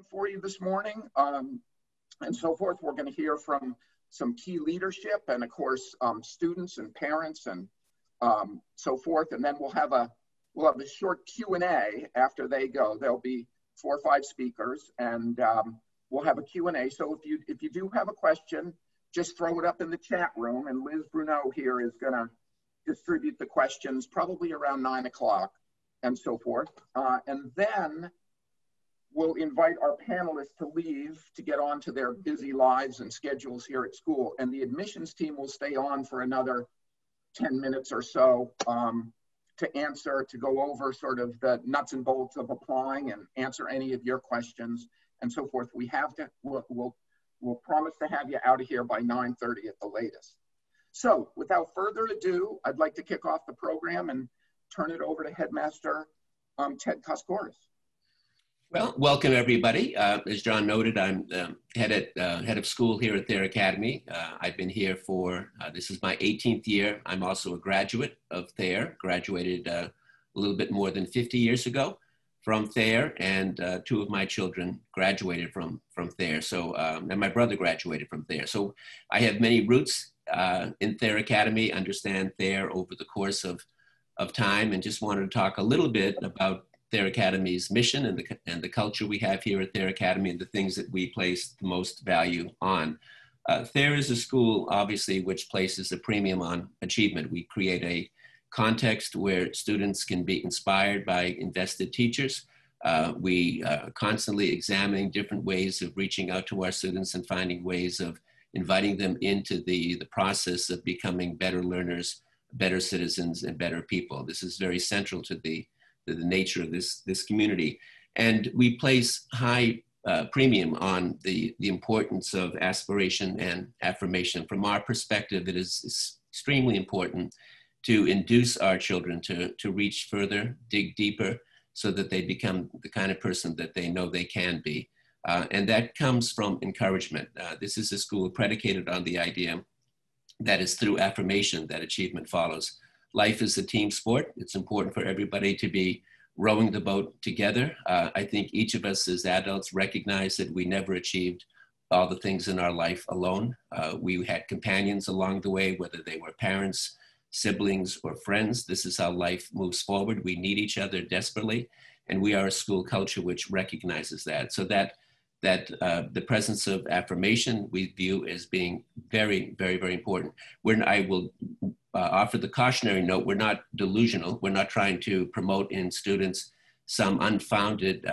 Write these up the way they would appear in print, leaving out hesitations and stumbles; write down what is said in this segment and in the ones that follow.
For you this morning and so forth. We're going to hear from some key leadership and of course students and parents and so forth, and then we'll have a short Q&A after they go. There'll be 4 or 5 speakers and we'll have a Q&A. So if you do have a question, just throw it up in the chat room, and Liz Bruneau here is going to distribute the questions probably around 9 o'clock and so forth, and then we'll invite our panelists to leave to get on to their busy lives and schedules here at school. And the admissions team will stay on for another 10 minutes or so to go over sort of the nuts and bolts of applying and answer any of your questions and so forth. We'll promise to have you out of here by 9:30 at the latest. So without further ado, I'd like to kick off the program and turn it over to Headmaster Ted Zakowskis. Well, welcome everybody. As John noted, I'm head of school here at Thayer Academy. I've been here for, this is my 18th year. I'm also a graduate of Thayer, graduated a little bit more than 50 years ago from Thayer, and 2 of my children graduated from Thayer. So, and my brother graduated from Thayer. So I have many roots in Thayer Academy, understand Thayer over the course of time, and just wanted to talk a little bit about Thayer Academy's mission and the culture we have here at Thayer Academy and the things that we place the most value on. Thayer is a school, obviously, which places a premium on achievement. We create a context where students can be inspired by invested teachers. We are constantly examining different ways of reaching out to our students and finding ways of inviting them into the process of becoming better learners, better citizens, and better people. This is very central to the nature of this community. And we place high premium on the importance of aspiration and affirmation. From our perspective, it is extremely important to induce our children to reach further, dig deeper, so that they become the kind of person that they know they can be. And that comes from encouragement. This is a school predicated on the idea that it's through affirmation that achievement follows. Life is a team sport. It's important for everybody to be rowing the boat together. I think each of us as adults recognize that we never achieved all the things in our life alone. We had companions along the way, whether they were parents, siblings, or friends. This is how life moves forward. We need each other desperately, and we are a school culture which recognizes that. So that the presence of affirmation we view as being very, very, very important. I will offer the cautionary note, we're not delusional. We're not trying to promote in students some unfounded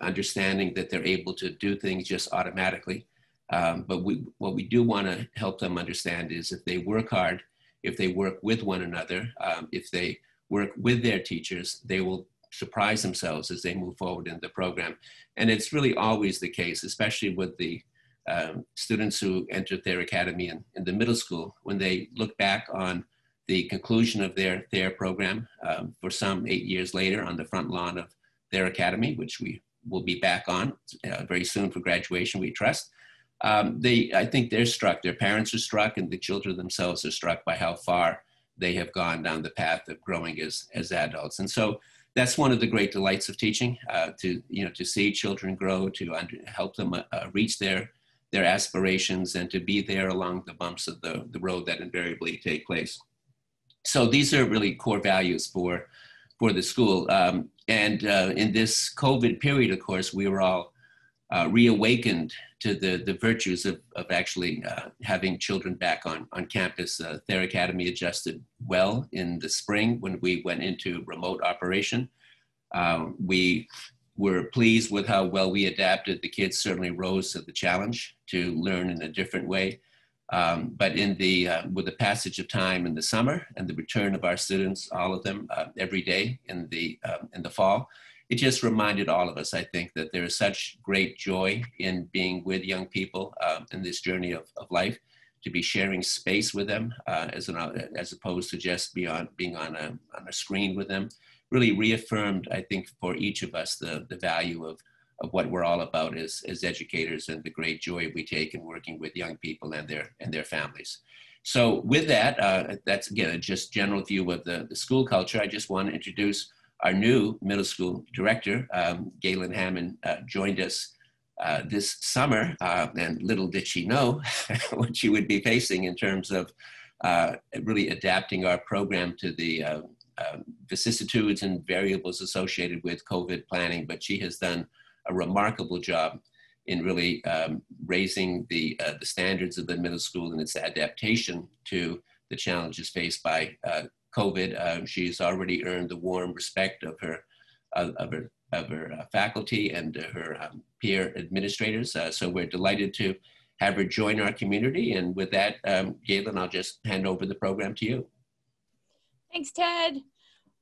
understanding that they're able to do things just automatically. But what we do want to help them understand is if they work hard, if they work with one another, if they work with their teachers, they will surprise themselves as they move forward in the program. And it's really always the case, especially with the students who entered Thayer Academy in the middle school, when they look back on the conclusion of their Thayer program, for some 8 years later on the front lawn of Thayer Academy, which we will be back on very soon for graduation, we trust. I think they're struck, their parents are struck, and the children themselves are struck by how far they have gone down the path of growing as adults. And so that's one of the great delights of teaching, to see children grow, to help them reach their aspirations, and to be there along the bumps of the road that invariably take place. So these are really core values for the school. And in this COVID period, of course, we were all reawakened to the virtues of actually having children back on campus. Thayer Academy adjusted well in the spring when we went into remote operation. We were pleased with how well we adapted. The kids certainly rose to the challenge to learn in a different way. But with the passage of time in the summer and the return of our students, all of them every day in the fall, it just reminded all of us, I think, that there is such great joy in being with young people in this journey of life, to be sharing space with them as opposed to just being on a screen with them. Really reaffirmed, I think, for each of us the value of what we're all about as educators, and the great joy we take in working with young people and their families. So with that, that's again a just general view of the school culture. I just want to introduce our new middle school director, Galen Hammond, joined us this summer, and little did she know what she would be facing in terms of really adapting our program to the vicissitudes and variables associated with COVID planning. But she has done a remarkable job in really raising the standards of the middle school and its adaptation to the challenges faced by COVID. She's already earned the warm respect of her faculty and her peer administrators. So we're delighted to have her join our community. And with that, Galen, I'll just hand over the program to you. Thanks, Ted.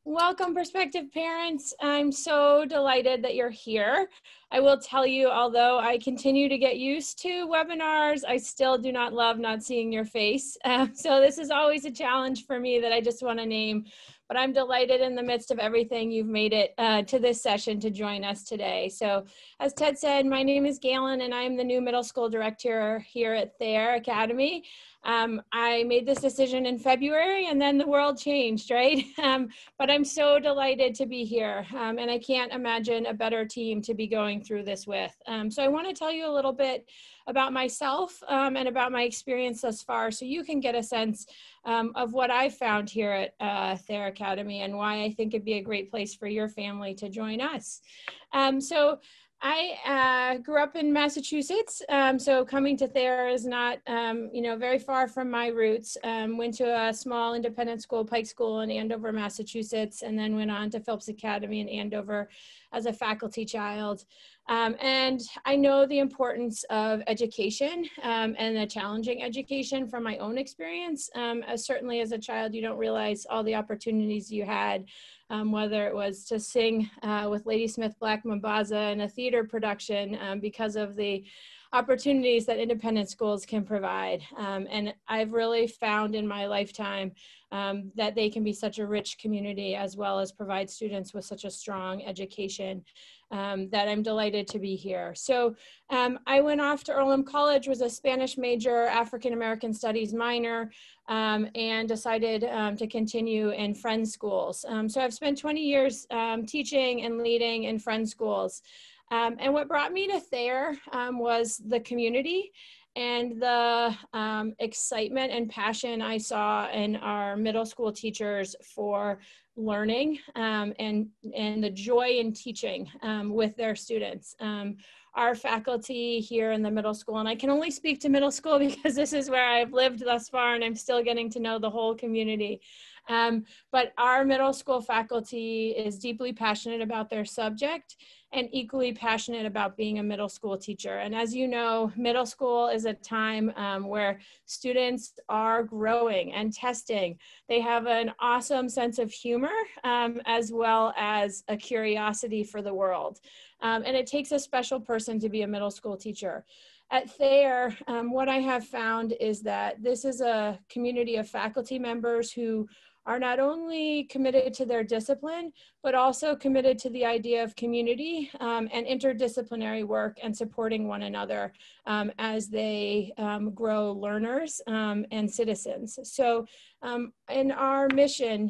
Welcome, prospective parents. I'm so delighted that you're here. I will tell you, although I continue to get used to webinars, I still do not love not seeing your face. So this is always a challenge for me that I just want to name, but I'm delighted in the midst of everything you've made it to this session to join us today. So as Ted said, my name is Galen and I'm the new middle school director here at Thayer Academy. I made this decision in February and then the world changed, right? But I'm so delighted to be here and I can't imagine a better team to be going through this with. So I want to tell you a little bit about myself and about my experience thus far so you can get a sense of what I've found here at Thayer Academy and why I think it'd be a great place for your family to join us. So I grew up in Massachusetts, so coming to Thayer is not, very far from my roots. Went to a small independent school, Pike School in Andover, Massachusetts, and then went on to Phillips Academy in Andover as a faculty child. And I know the importance of education and a challenging education from my own experience. Certainly as a child, you don't realize all the opportunities you had, whether it was to sing with Ladysmith Black Mambaza in a theater production because of the opportunities that independent schools can provide. And I've really found in my lifetime that they can be such a rich community as well as provide students with such a strong education that I'm delighted to be here. So I went off to Earlham College, was a Spanish major, African American Studies minor, and decided to continue in Friends schools. So I've spent 20 years teaching and leading in Friends schools. And what brought me to Thayer was the community and the excitement and passion I saw in our middle school teachers for learning and the joy in teaching with their students. Our faculty here in the middle school, and I can only speak to middle school because this is where I've lived thus far and I'm still getting to know the whole community. But our middle school faculty is deeply passionate about their subject and equally passionate about being a middle school teacher. And as you know, middle school is a time where students are growing and testing. They have an awesome sense of humor as well as a curiosity for the world. And it takes a special person to be a middle school teacher. At Thayer, what I have found is that this is a community of faculty members who are not only committed to their discipline, but also committed to the idea of community and interdisciplinary work and supporting one another as they grow learners and citizens. So in our mission,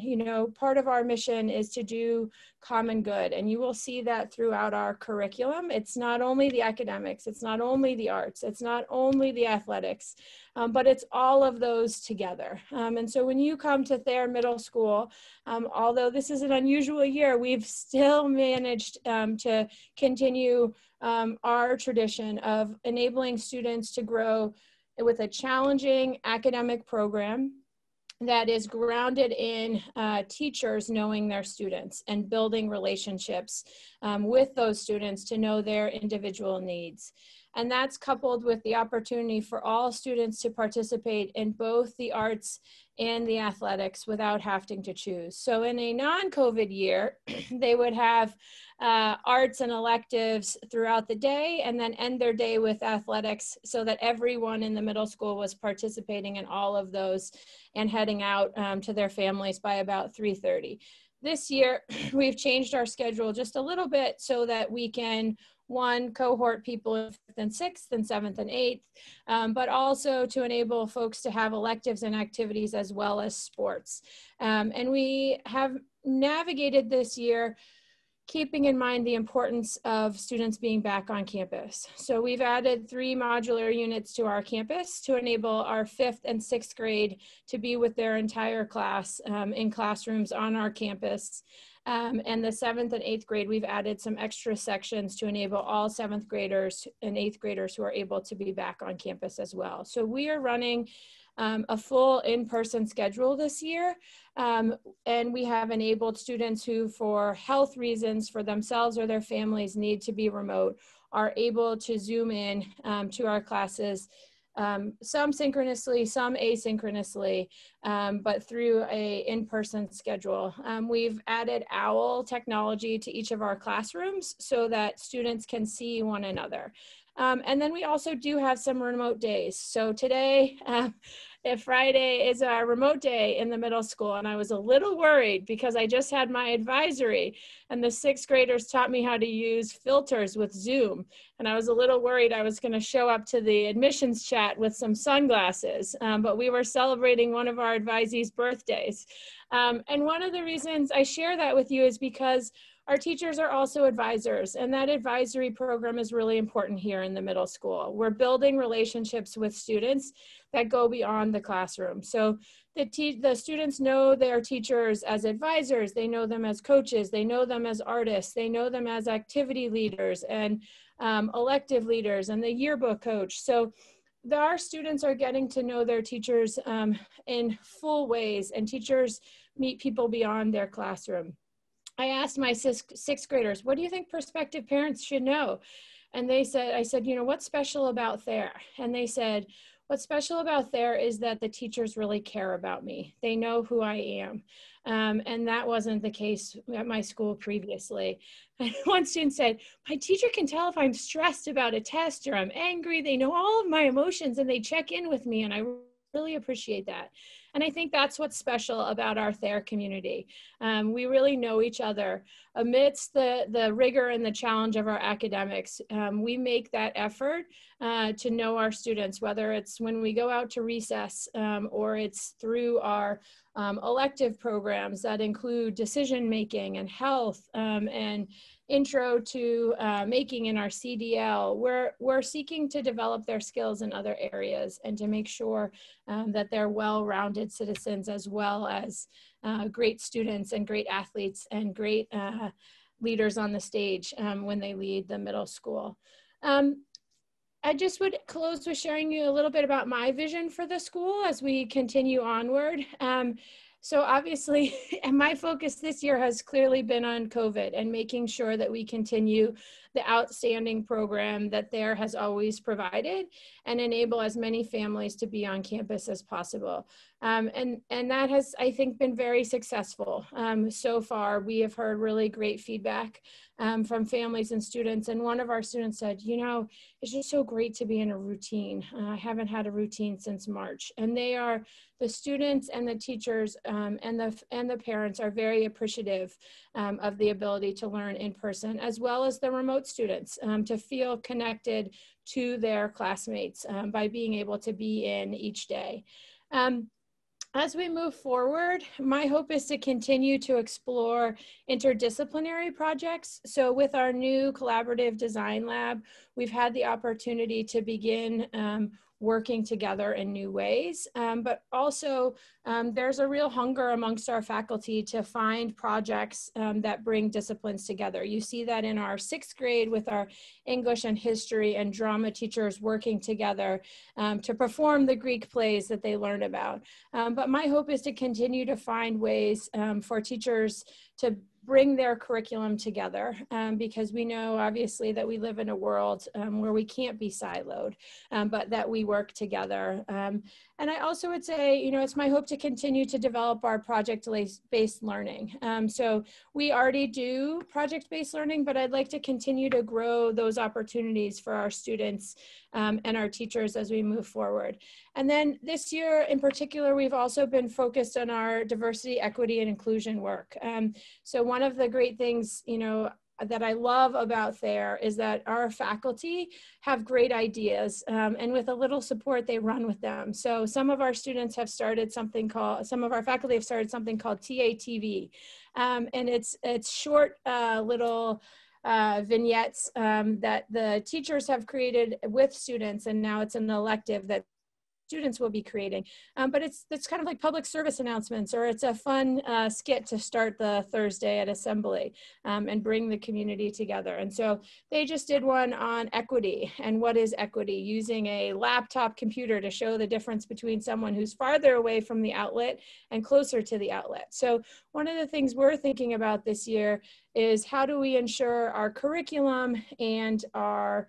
part of our mission is to do common good. And you will see that throughout our curriculum. It's not only the academics, it's not only the arts, it's not only the athletics, but it's all of those together. And so when you come to Thayer Middle School, although this is an unusual year, we've still managed to continue our tradition of enabling students to grow with a challenging academic program that is grounded in teachers knowing their students and building relationships with those students to know their individual needs. And that's coupled with the opportunity for all students to participate in both the arts and the athletics without having to choose. So in a non-COVID year, they would have arts and electives throughout the day and then end their day with athletics so that everyone in the middle school was participating in all of those and heading out to their families by about 3:30. This year, we've changed our schedule just a little bit so that we can cohort people in 5th and 6th and 7th and 8th, but also to enable folks to have electives and activities as well as sports. And we have navigated this year keeping in mind the importance of students being back on campus. So we've added 3 modular units to our campus to enable our 5th and 6th grade to be with their entire class in classrooms on our campus. And the 7th and 8th grade, we've added some extra sections to enable all 7th graders and 8th graders who are able to be back on campus as well. So we are running a full in-person schedule this year. And we have enabled students who, for health reasons, for themselves or their families, need to be remote, are able to Zoom in to our classes, some synchronously, some asynchronously, but through a in-person schedule. We've added OWL technology to each of our classrooms so that students can see one another. And then we also do have some remote days. So today, Friday is our remote day in the middle school, and I was a little worried because I just had my advisory and the 6th graders taught me how to use filters with Zoom. And I was a little worried I was gonna show up to the admissions chat with some sunglasses, but we were celebrating one of our advisees' birthdays. And one of the reasons I share that with you is because our teachers are also advisors, and that advisory program is really important here in the middle school. We're building relationships with students that go beyond the classroom. So the students know their teachers as advisors, they know them as coaches, they know them as artists, they know them as activity leaders and elective leaders and the yearbook coach. So our students are getting to know their teachers in full ways, and teachers meet people beyond their classroom. I asked my 6th graders, what do you think prospective parents should know? And I said, you know, what's special about Thayer? And they said, what's special about Thayer is that the teachers really care about me. They know who I am. And that wasn't the case at my school previously. And one student said, my teacher can tell if I'm stressed about a test or I'm angry. They know all of my emotions and they check in with me, and I really appreciate that. And I think that's what's special about our Thayer community. We really know each other. Amidst the rigor and the challenge of our academics, we make that effort to know our students, whether it's when we go out to recess or it's through our elective programs that include decision-making and health and intro to making in our CDL. We're seeking to develop their skills in other areas and to make sure that they're well-rounded citizens, as well as great students and great athletes and great leaders on the stage when they lead the middle school. I just would close with sharing you a little bit about my vision for the school as we continue onward. So obviously, my focus this year has clearly been on COVID and making sure that we continue the outstanding program that Thayer has always provided and enable as many families to be on campus as possible. And that has, I think, been very successful. So far, we have heard really great feedback from families and students. And one of our students said, you know, it's just so great to be in a routine. I haven't had a routine since March. And the students and the teachers and the parents are very appreciative of the ability to learn in person, as well as the remote students to feel connected to their classmates by being able to be in each day. As we move forward, my hope is to continue to explore interdisciplinary projects. So with our new collaborative design lab, we've had the opportunity to begin working together in new ways, but also there's a real hunger amongst our faculty to find projects that bring disciplines together. You see that in our 6th grade with our English and history and drama teachers working together to perform the Greek plays that they learned about. But my hope is to continue to find ways for teachers to bring their curriculum together because we know obviously that we live in a world where we can't be siloed, but that we work together. And I also would say, you know, it's my hope to continue to develop our project-based learning. So we already do project-based learning, but I'd like to continue to grow those opportunities for our students and our teachers as we move forward. And then this year in particular, we've also been focused on our diversity, equity, and inclusion work. So one of the great things, you know, that I love about there is that our faculty have great ideas, and with a little support, they run with them. So some of our students have started something called, some of our faculty have started something called TATV, and it's short little vignettes that the teachers have created with students, and now it's an elective that students will be creating. But it's kind of like public service announcements, or it's a fun skit to start the Thursday at assembly and bring the community together. And so they just did one on equity and what is equity, using a laptop computer to show the difference between someone who's farther away from the outlet and closer to the outlet. So one of the things we're thinking about this year is how do we ensure our curriculum and our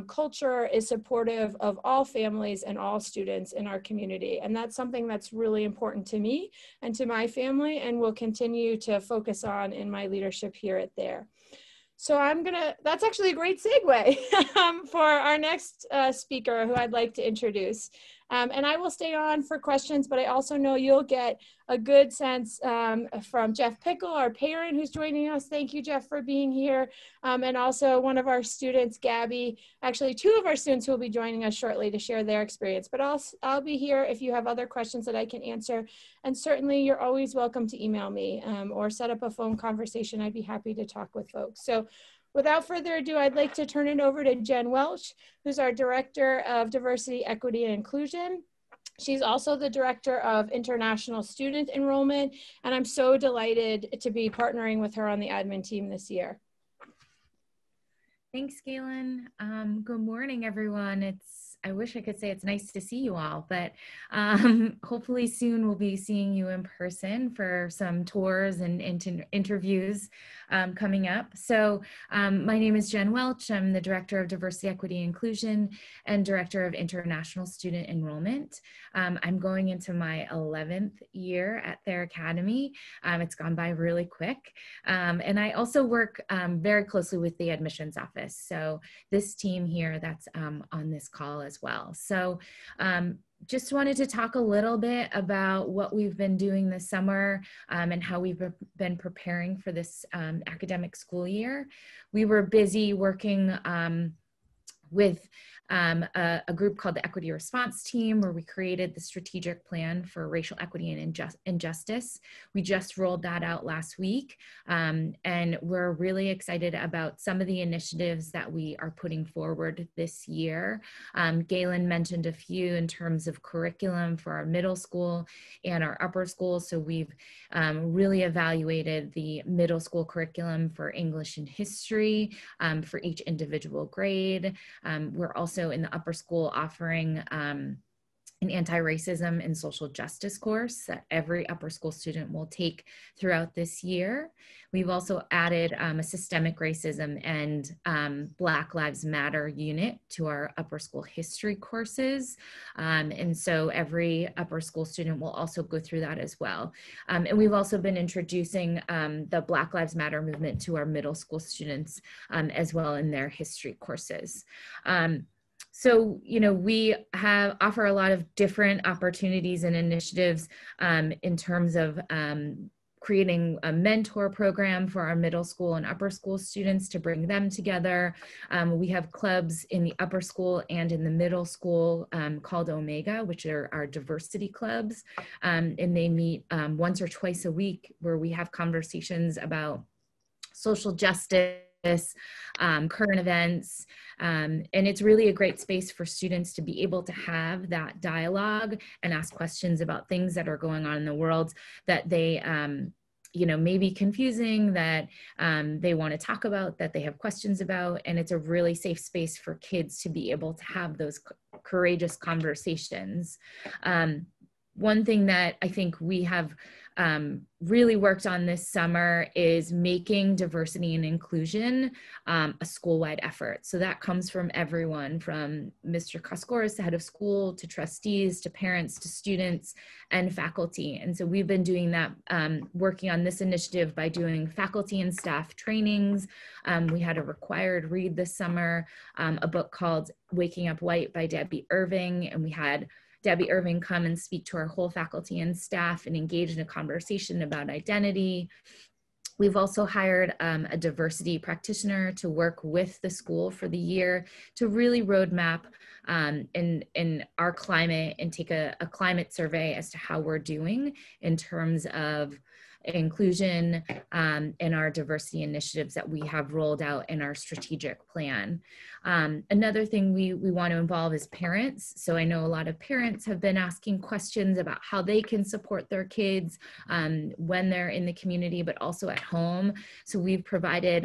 culture is supportive of all families and all students in our community. And that's something that's really important to me and to my family, and will continue to focus on in my leadership here at There. So that's actually a great segue for our next speaker, who I'd like to introduce. And I will stay on for questions, but I also know you'll get a good sense from Jeff Pickle, our parent who's joining us. Thank you, Jeff, for being here. And also one of our students, Gabby, actually 2 of our students who will be joining us shortly to share their experience. But I'll be here if you have other questions that I can answer. And certainly you're always welcome to email me or set up a phone conversation. I'd be happy to talk with folks. So without further ado, I'd like to turn it over to Jen Welch, who's our Director of Diversity, Equity, and Inclusion. She's also the Director of International Student Enrollment, and I'm so delighted to be partnering with her on the admin team this year. Thanks, Galen. Good morning, everyone. I wish I could say it's nice to see you all, but hopefully soon we'll be seeing you in person for some tours and interviews coming up. So my name is Jen Welch. I'm the Director of Diversity, Equity, and Inclusion and Director of International Student Enrollment. I'm going into my 11th year at their academy. It's gone by really quick. And I also work very closely with the admissions office. So this team here that's on this call as well. So just wanted to talk a little bit about what we've been doing this summer and how we've been preparing for this academic school year. We were busy working with a group called the Equity Response Team, where we created the strategic plan for racial equity and injustice. We just rolled that out last week, and we're really excited about some of the initiatives that we are putting forward this year. Galen mentioned a few in terms of curriculum for our middle school and our upper school. So we've really evaluated the middle school curriculum for English and history for each individual grade. We're also in the upper school offering an anti-racism and social justice course that every upper school student will take throughout this year. We've also added a systemic racism and Black Lives Matter unit to our upper school history courses. And so every upper school student will also go through that as well. And we've also been introducing the Black Lives Matter movement to our middle school students as well in their history courses. So, you know, we offer a lot of different opportunities and initiatives in terms of creating a mentor program for our middle school and upper school students to bring them together. We have clubs in the upper school and in the middle school called Omega, which are our diversity clubs. And they meet once or twice a week, where we have conversations about social justice, current events, and it's really a great space for students to be able to have that dialogue and ask questions about things that are going on in the world that they, you know, may be confusing, that they want to talk about, that they have questions about, and it's a really safe space for kids to be able to have those courageous conversations. One thing that I think we have really worked on this summer is making diversity and inclusion a school-wide effort. So that comes from everyone, from Mr. Koskoris, the head of school, to trustees, to parents, to students, and faculty. And so we've been doing that, working on this initiative by doing faculty and staff trainings. We had a required read this summer, a book called Waking Up White by Debbie Irving, and we had Debbie Irving come and speak to our whole faculty and staff and engage in a conversation about identity. We've also hired a diversity practitioner to work with the school for the year to really roadmap in our climate and take a climate survey as to how we're doing in terms of inclusion and our diversity initiatives that we have rolled out in our strategic plan. Another thing we want to involve is parents. So I know a lot of parents have been asking questions about how they can support their kids when they're in the community, but also at home. So we've provided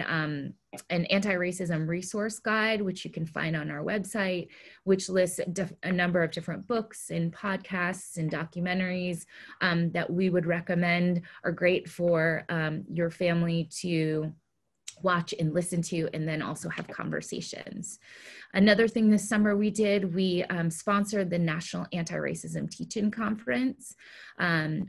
an anti-racism resource guide, which you can find on our website, which lists a number of different books and podcasts and documentaries that we would recommend are great for your family to watch and listen to, and then also have conversations. Another thing this summer we did, we sponsored the National Anti-Racism Teach-In Conference,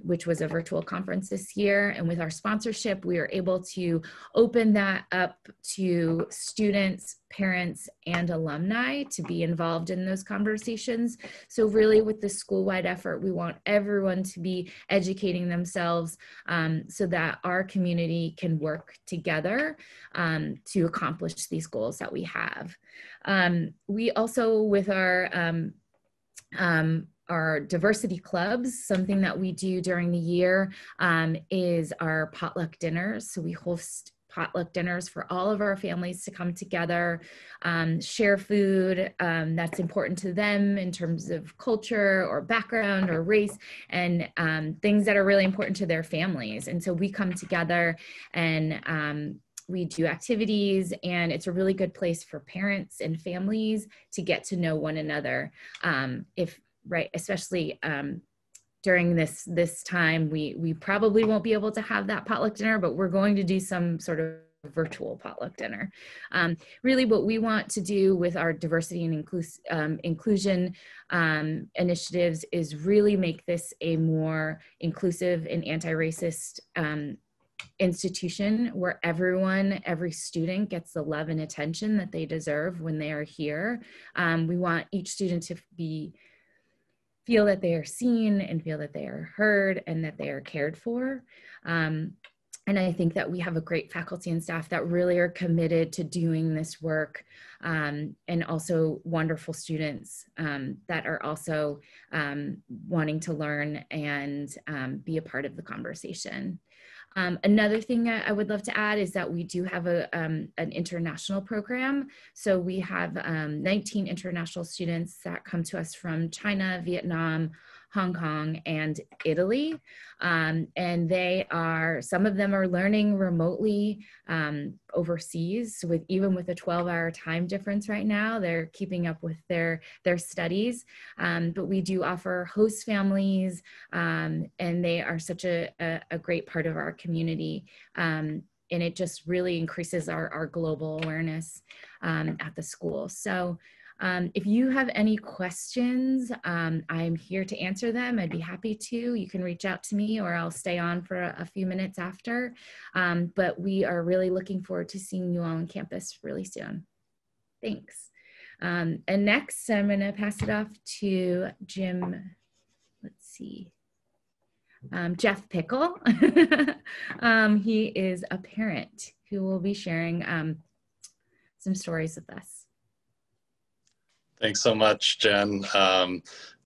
which was a virtual conference this year. And with our sponsorship, we were able to open that up to students, parents, and alumni to be involved in those conversations. So really with the school-wide effort, we want everyone to be educating themselves so that our community can work together to accomplish these goals that we have. We also, with our diversity clubs, something that we do during the year is our potluck dinners. So we host potluck dinners for all of our families to come together, share food that's important to them in terms of culture or background or race, and things that are really important to their families. And so we come together and we do activities, and it's a really good place for parents and families to get to know one another. Especially during this time, we probably won't be able to have that potluck dinner, but we're going to do some sort of virtual potluck dinner. Really what we want to do with our diversity and inclusion initiatives is really make this a more inclusive and anti-racist institution where every student gets the love and attention that they deserve when they are here. We want each student to feel that they are seen and feel that they are heard and that they are cared for. And I think that we have a great faculty and staff that really are committed to doing this work, and also wonderful students that are also wanting to learn and be a part of the conversation. Another thing I would love to add is that we do have an international program. So we have 19 international students that come to us from China, Vietnam, Hong Kong, and Italy. And some of them are learning remotely overseas even with a 12-hour time difference right now. They're keeping up with their studies. But we do offer host families, and they are such a great part of our community. And it just really increases our global awareness at the school. So if you have any questions, I'm here to answer them. I'd be happy to. You can reach out to me, or I'll stay on for a few minutes after. But we are really looking forward to seeing you all on campus really soon. Thanks. And next, I'm going to pass it off to Jim. Let's see. Jeff Pickle. He is a parent who will be sharing some stories with us. Thanks so much, Jen.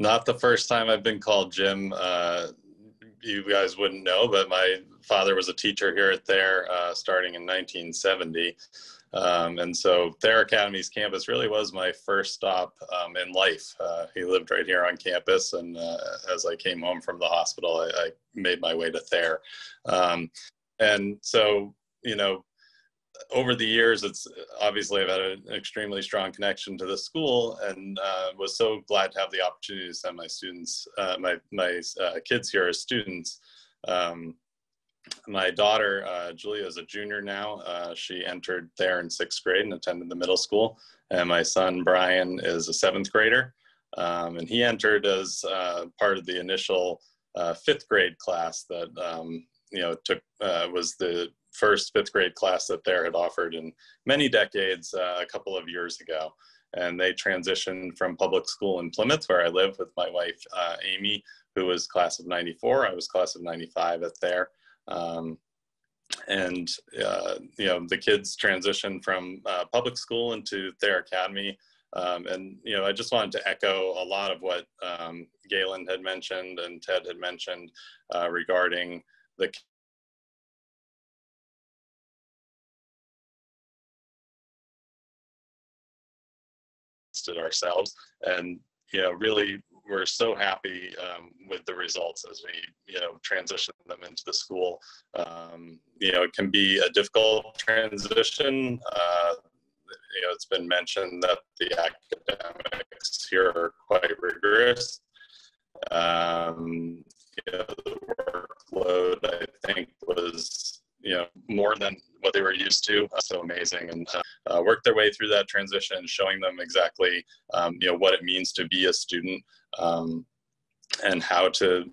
Not the first time I've been called Jim. You guys wouldn't know, but my father was a teacher here at Thayer starting in 1970. And so Thayer Academy's campus really was my first stop in life. He lived right here on campus, and as I came home from the hospital, I made my way to Thayer. And so, over the years, it's obviously I've had an extremely strong connection to the school, and was so glad to have the opportunity to send my students, my kids here as students. My daughter, Julia, is a junior now. She entered there in 6th grade and attended the middle school. And my son, Brian, is a 7th grader. And he entered as part of the initial 5th grade class that, was the first 5th grade class that Thayer had offered in many decades a couple of years ago. And they transitioned from public school in Plymouth, where I live with my wife, Amy, who was class of 94. I was class of 95 at Thayer. And, the kids transition from public school into Thayer Academy. And, I just wanted to echo a lot of what Galen had mentioned and Ted had mentioned regarding the ourselves. And, really, we're so happy with the results as we, transition them into the school. It can be a difficult transition. It's been mentioned that the academics here are quite rigorous. The workload, I think, was, more than what they were used to. So amazing, and worked their way through that transition, showing them exactly, what it means to be a student, and how to,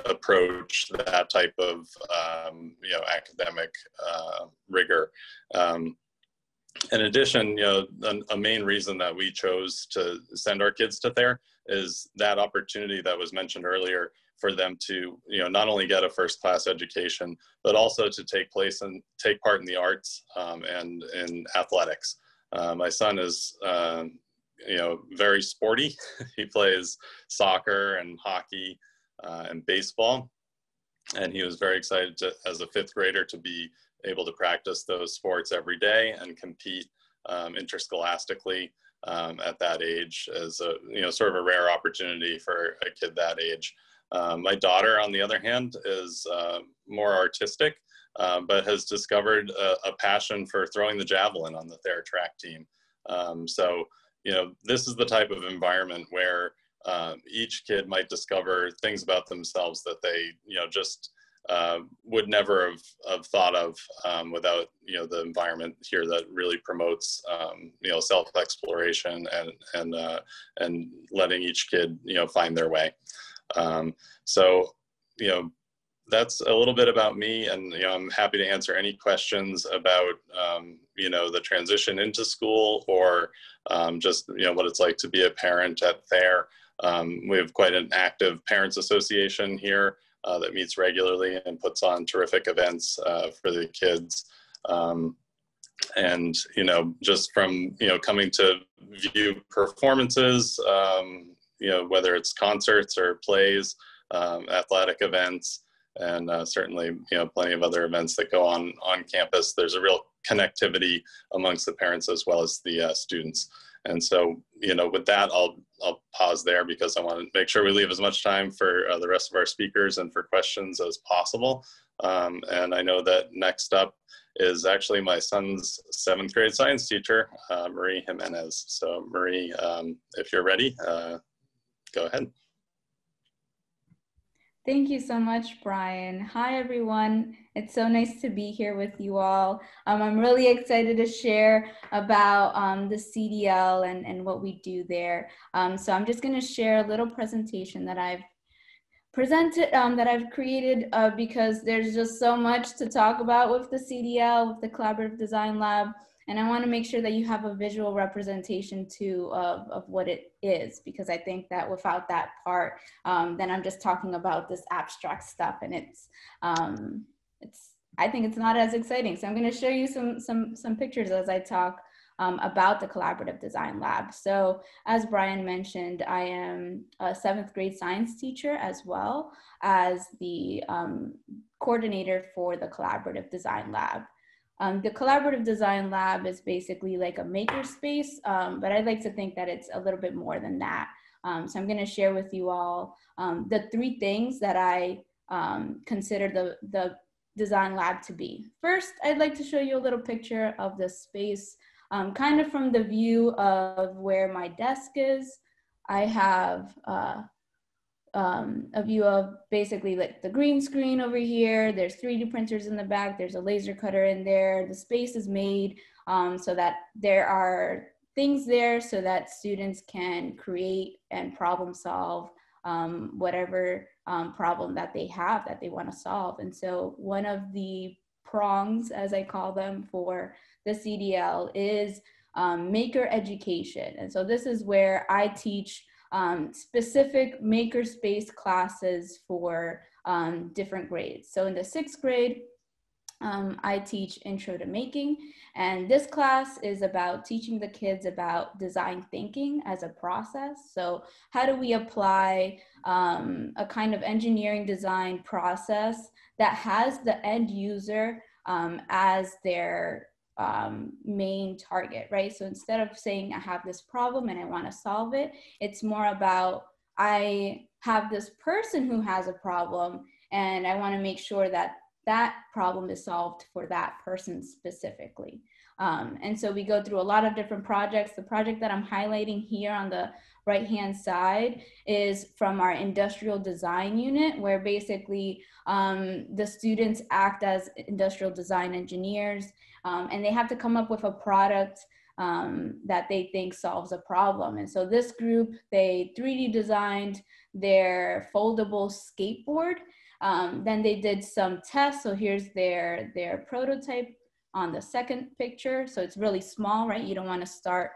approach that type of, academic rigor. In addition, a main reason that we chose to send our kids to Thayer is that opportunity that was mentioned earlier for them to, not only get a first-class education, but also to take part in the arts and in athletics. My son is, very sporty. He plays soccer and hockey and baseball, and he was very excited to, as a fifth grader, to be able to practice those sports every day and compete interscholastically at that age, as a, sort of a rare opportunity for a kid that age. My daughter, on the other hand, is more artistic, but has discovered a passion for throwing the javelin on the Thayer track team. So, this is the type of environment where each kid might discover things about themselves that they, just would never have thought of without, the environment here that really promotes, self-exploration and letting each kid, find their way. So, that's a little bit about me, and, I'm happy to answer any questions about, the transition into school, or just, what it's like to be a parent at Thayer. We have quite an active parents association here that meets regularly and puts on terrific events for the kids. And, just from, coming to view performances, whether it's concerts or plays, athletic events, and certainly, plenty of other events that go on campus. There's a real connectivity amongst the parents as well as the students. And so, with that, I'll pause there, because I want to make sure we leave as much time for the rest of our speakers and for questions as possible. And I know that next up is actually my son's 7th grade science teacher, Marie Jimenez. So Marie, if you're ready, go ahead. Thank you so much, Brian. Hi, everyone. It's so nice to be here with you all. I'm really excited to share about the CDL and what we do there. So I'm just going to share a little presentation that I've presented, that I've created, because there's just so much to talk about with the CDL, with the Collaborative Design Lab. And I want to make sure that you have a visual representation too of what it is, because I think that without that part, then I'm just talking about this abstract stuff, and I think it's not as exciting. So I'm going to show you some pictures as I talk about the Collaborative Design Lab. So as Brian mentioned, I am a 7th grade science teacher as well as the coordinator for the Collaborative Design Lab. The Collaborative Design Lab is basically like a makerspace, but I'd like to think that it's a little bit more than that. So I'm going to share with you all the 3 things that I consider the design lab to be. First, I'd like to show you a little picture of the space, kind of from the view of where my desk is. I have a view of basically like the green screen over here. There's 3D printers in the back. There's a laser cutter in there. The space is made so that there are things there so that students can create and problem solve whatever problem that they have that they want to solve. And so one of the prongs, as I call them, for the CDL is maker education. And so this is where I teach specific makerspace classes for different grades. So in the 6th grade, I teach Intro to Making, and this class is about teaching the kids about design thinking as a process. So how do we apply a kind of engineering design process that has the end user as their main target, right? So instead of saying I have this problem and I want to solve it, it's more about I have this person who has a problem and I want to make sure that that problem is solved for that person specifically. And so we go through a lot of different projects. The project that I'm highlighting here on the right-hand side is from our industrial design unit, where basically the students act as industrial design engineers, and they have to come up with a product that they think solves a problem. And so this group, they 3D designed their foldable skateboard. Then they did some tests. So here's their prototype on the second picture. So it's really small, right? You don't want to start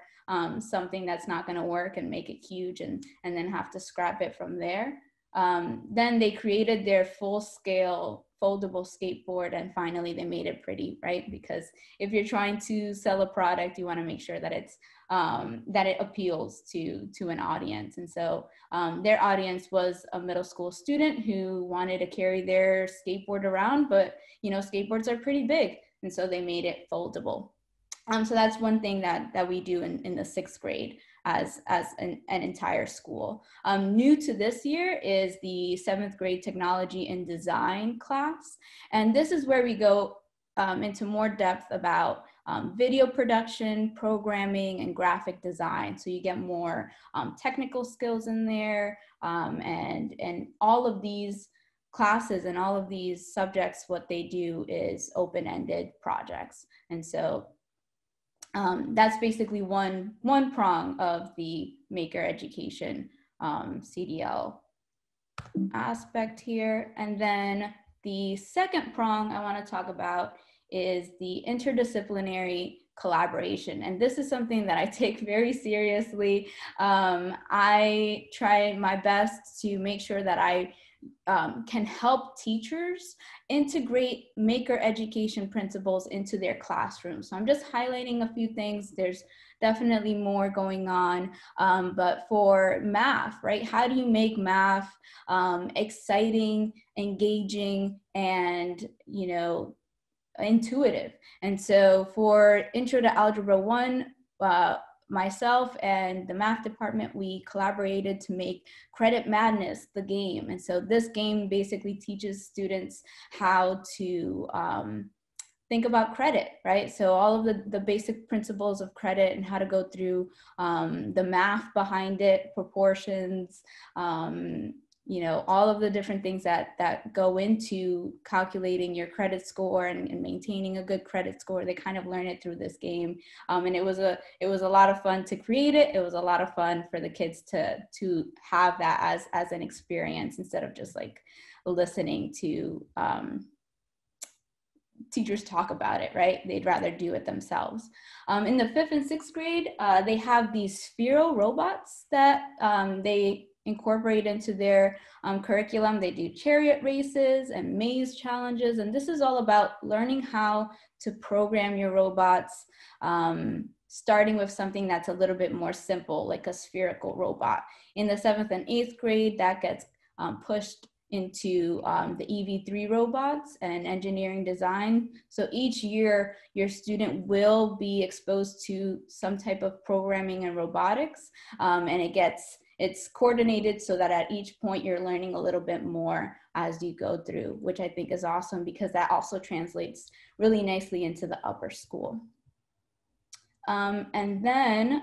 something that's not going to work and make it huge and then have to scrap it from there. Then they created their full-scale foldable skateboard, and finally they made it pretty, right? Because if you're trying to sell a product, you want to make sure that it's that it appeals to an audience. And so their audience was a middle school student who wanted to carry their skateboard around, but you know, skateboards are pretty big, and so they made it foldable. So that's one thing that we do in the 6th grade as an entire school. New to this year is the 7th grade technology and design class. And this is where we go into more depth about video production, programming, and graphic design. So you get more technical skills in there, and all of these classes and all of these subjects, what they do is open-ended projects. And so that's basically one prong of the maker education CDL aspect here. And then the second prong I want to talk about is the interdisciplinary collaboration. And this is something that I take very seriously. I try my best to make sure that I can help teachers integrate maker education principles into their classroom. So I'm just highlighting a few things. There's definitely more going on, but for math, right? How do you make math exciting, engaging, and, you know, intuitive? And so for Intro to Algebra 1, myself and the math department, we collaborated to make Credit Madness the game. And so this game basically teaches students how to think about credit, right? So all of the basic principles of credit and how to go through the math behind it, proportions, you know, all of the different things that go into calculating your credit score and maintaining a good credit score. They kind of learn it through this game. And it was a lot of fun to create it. It was a lot of fun for the kids to have that as an experience instead of just like listening to teachers talk about it, right? They'd rather do it themselves. In the 5th and 6th grade, they have these Sphero robots that they incorporate into their curriculum. They do chariot races and maze challenges. And this is all about learning how to program your robots, starting with something that's a little bit more simple, like a spherical robot. In the 7th and 8th grade, that gets pushed into the EV3 robots and engineering design. So each year, your student will be exposed to some type of programming and robotics, and it's coordinated so that at each point you're learning a little bit more as you go through, which I think is awesome because that also translates really nicely into the upper school. And then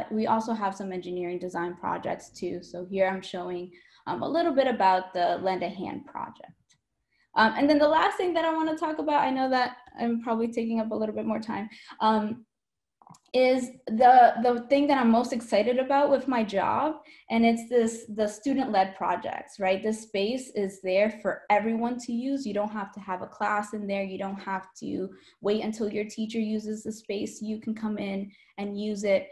we also have some engineering design projects too. So here I'm showing a little bit about the Lend a Hand project. And then the last thing that I want to talk about, I know that I'm probably taking up a little bit more time, is the thing that I'm most excited about with my job, and it's the student-led projects, right? This space is there for everyone to use. You don't have to have a class in there. You don't have to wait until your teacher uses the space. You can come in and use it.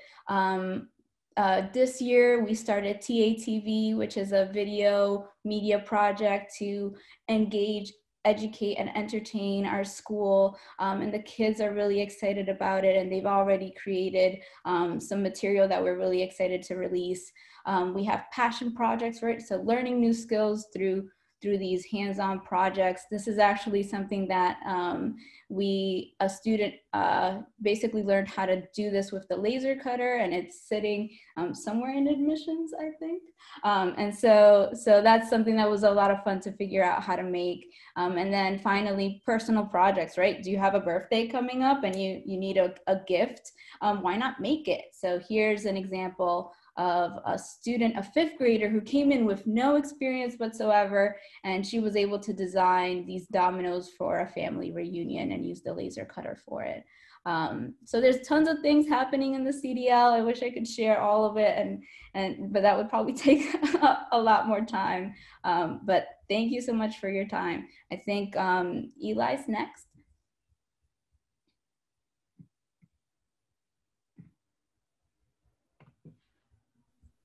This year, we started TATV, which is a video media project to engage educate and entertain our school, and the kids are really excited about it, and they've already created some material that we're really excited to release. We have passion projects, right? So learning new skills through these hands-on projects. This is actually something that a student basically learned how to do this with the laser cutter, and it's sitting somewhere in admissions, I think. And so that's something that was a lot of fun to figure out how to make. And then finally, personal projects, right? Do you have a birthday coming up and you need a gift? Why not make it? So here's an example of a student, a 5th grader, who came in with no experience whatsoever, and she was able to design these dominoes for a family reunion and use the laser cutter for it. So there's tons of things happening in the CDL. I wish I could share all of it, but that would probably take a lot more time. But thank you so much for your time. I think Eli's next.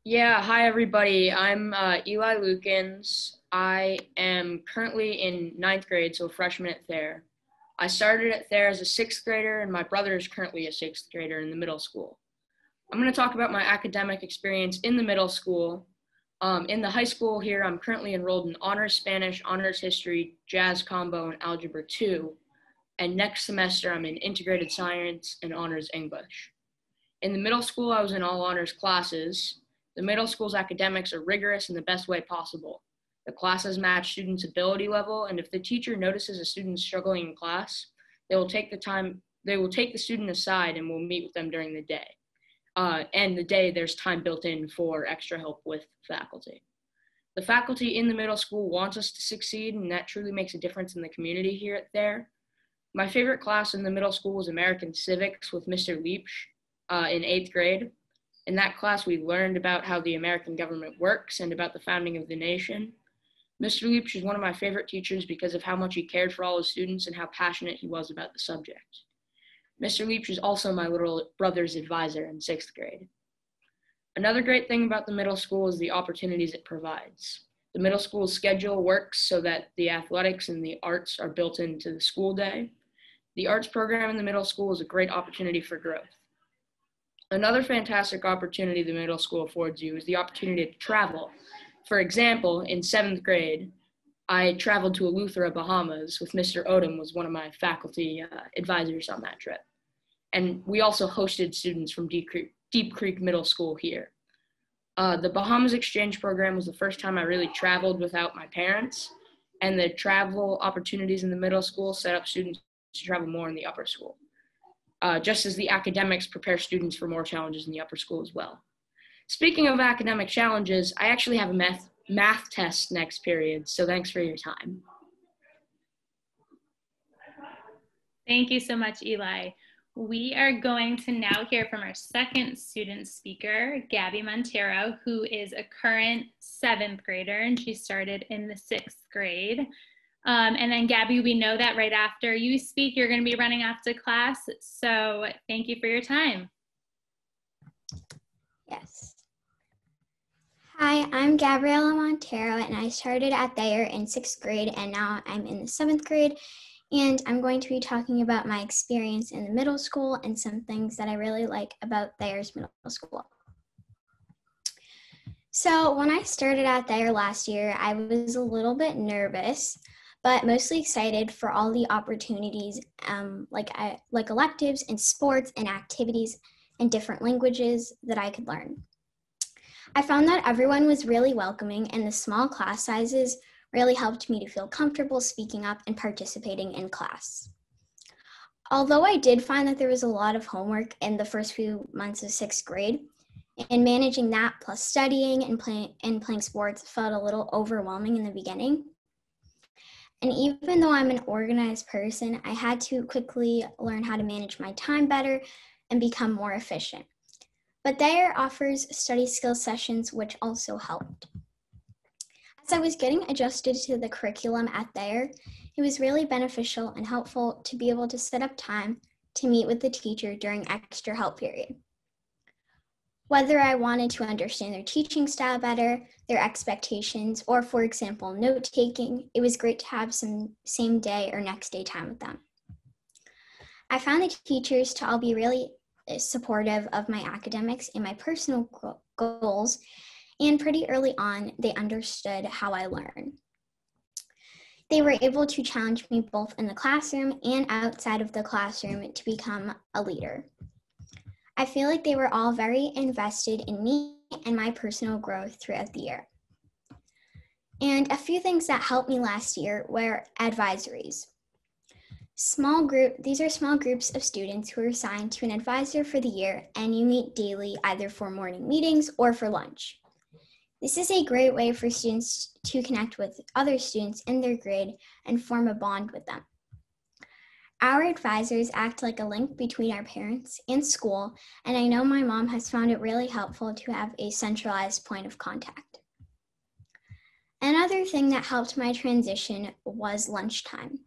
Yeah, hi everybody. I'm Eli Lukens. I am currently in 9th grade, so a freshman at Thayer. I started at Thayer as a 6th grader, and my brother is currently a 6th grader in the middle school. I'm going to talk about my academic experience in the middle school. In the high school here, I'm currently enrolled in Honors Spanish, Honors History, Jazz Combo, and Algebra 2. And next semester, I'm in Integrated Science and Honors English. In the middle school, I was in all honors classes. The middle school's academics are rigorous in the best way possible. The classes match students' ability level, and if the teacher notices a student struggling in class, they will take the student aside and will meet with them during the day. And the day there's time built in for extra help with faculty. The faculty in the middle school wants us to succeed, and that truly makes a difference in the community here at Thayer. My favorite class in the middle school was American Civics with Mr. Leach in 8th grade. In that class, we learned about how the American government works and about the founding of the nation. Mr. Leach is one of my favorite teachers because of how much he cared for all his students and how passionate he was about the subject. Mr. Leach is also my little brother's advisor in 6th grade. Another great thing about the middle school is the opportunities it provides. The middle school's schedule works so that the athletics and the arts are built into the school day. The arts program in the middle school is a great opportunity for growth. Another fantastic opportunity the middle school affords you is the opportunity to travel. For example, in 7th grade, I traveled to Eleuthera, Bahamas with Mr. Odom, was one of my faculty advisors on that trip. And we also hosted students from Deep Creek Middle School here. The Bahamas exchange program was the first time I really traveled without my parents, and the travel opportunities in the middle school set up students to travel more in the upper school. Just as the academics prepare students for more challenges in the upper school as well. Speaking of academic challenges, I actually have a math test next period, so thanks for your time. Thank you so much, Eli. We are going to now hear from our second student speaker, Gabby Montero, who is a current 7th grader, and she started in the 6th grade. And then Gabby, we know that right after you speak, you're going to be running off to class. So thank you for your time. Yes. Hi, I'm Gabriela Montero, and I started at Thayer in 6th grade, and now I'm in the 7th grade. And I'm going to be talking about my experience in the middle school and some things that I really like about Thayer's middle school. So when I started at Thayer last year, I was a little bit nervous, but mostly excited for all the opportunities like electives and sports and activities and different languages that I could learn. I found that everyone was really welcoming, and the small class sizes really helped me to feel comfortable speaking up and participating in class. Although I did find that there was a lot of homework in the first few months of 6th grade, and managing that plus studying and playing sports felt a little overwhelming in the beginning. And even though I'm an organized person, I had to quickly learn how to manage my time better and become more efficient. But Thayer offers study skills sessions, which also helped. As I was getting adjusted to the curriculum at Thayer, it was really beneficial and helpful to be able to set up time to meet with the teacher during extra help period. Whether I wanted to understand their teaching style better, their expectations, or for example, note-taking, it was great to have some same day or next day time with them. I found the teachers to all be really supportive of my academics and my personal goals, and pretty early on, they understood how I learn. They were able to challenge me both in the classroom and outside of the classroom to become a leader. I feel like they were all very invested in me and my personal growth throughout the year. And a few things that helped me last year were advisories. These are small groups of students who are assigned to an advisor for the year, and you meet daily either for morning meetings or for lunch. This is a great way for students to connect with other students in their grade and form a bond with them. Our advisors act like a link between our parents and school, and I know my mom has found it really helpful to have a centralized point of contact. Another thing that helped my transition was lunchtime.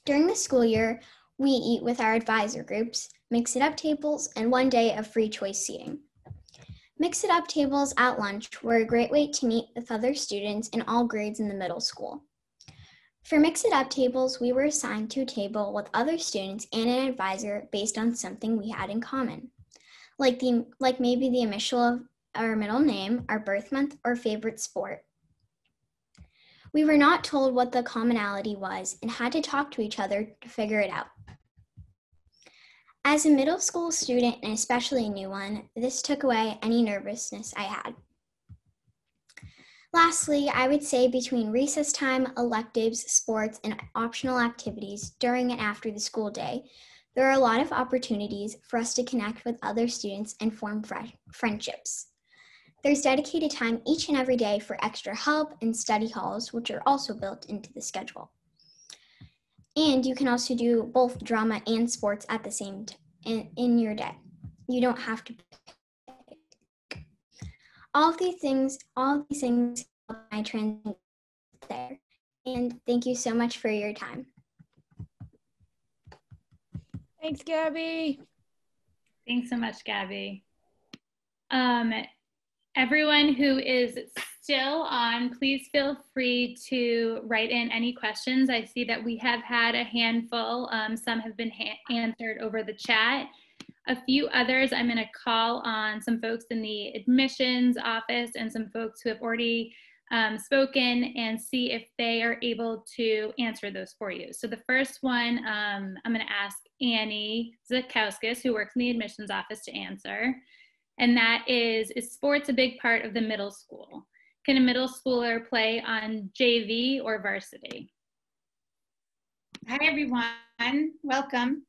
During the school year, we eat with our advisor groups, mix-it-up tables, and one day of free choice seating. Mix-it-up tables at lunch were a great way to meet with other students in all grades in the middle school. For mix-it-up tables, we were assigned to a table with other students and an advisor based on something we had in common, like maybe the initial of our middle name, our birth month, or favorite sport. We were not told what the commonality was and had to talk to each other to figure it out. As a middle school student, and especially a new one, this took away any nervousness I had. Lastly, I would say between recess time, electives, sports, and optional activities during and after the school day, there are a lot of opportunities for us to connect with other students and form friendships. There's dedicated time each and every day for extra help and study halls, which are also built into the schedule. And you can also do both drama and sports at the same time in your day. You don't have to pick. All these things help my transition there. And thank you so much for your time. Thanks, Gabby. Thanks so much, Gabby. Everyone who is still on, please feel free to write in any questions. I see that we have had a handful. Some have been answered over the chat. A few others, I'm going to call on some folks in the admissions office and some folks who have already spoken and see if they are able to answer those for you. So the first one, I'm going to ask Annie Zakowskis, who works in the admissions office, to answer. And that is sports a big part of the middle school? Can a middle schooler play on JV or varsity? Hi, everyone. Welcome.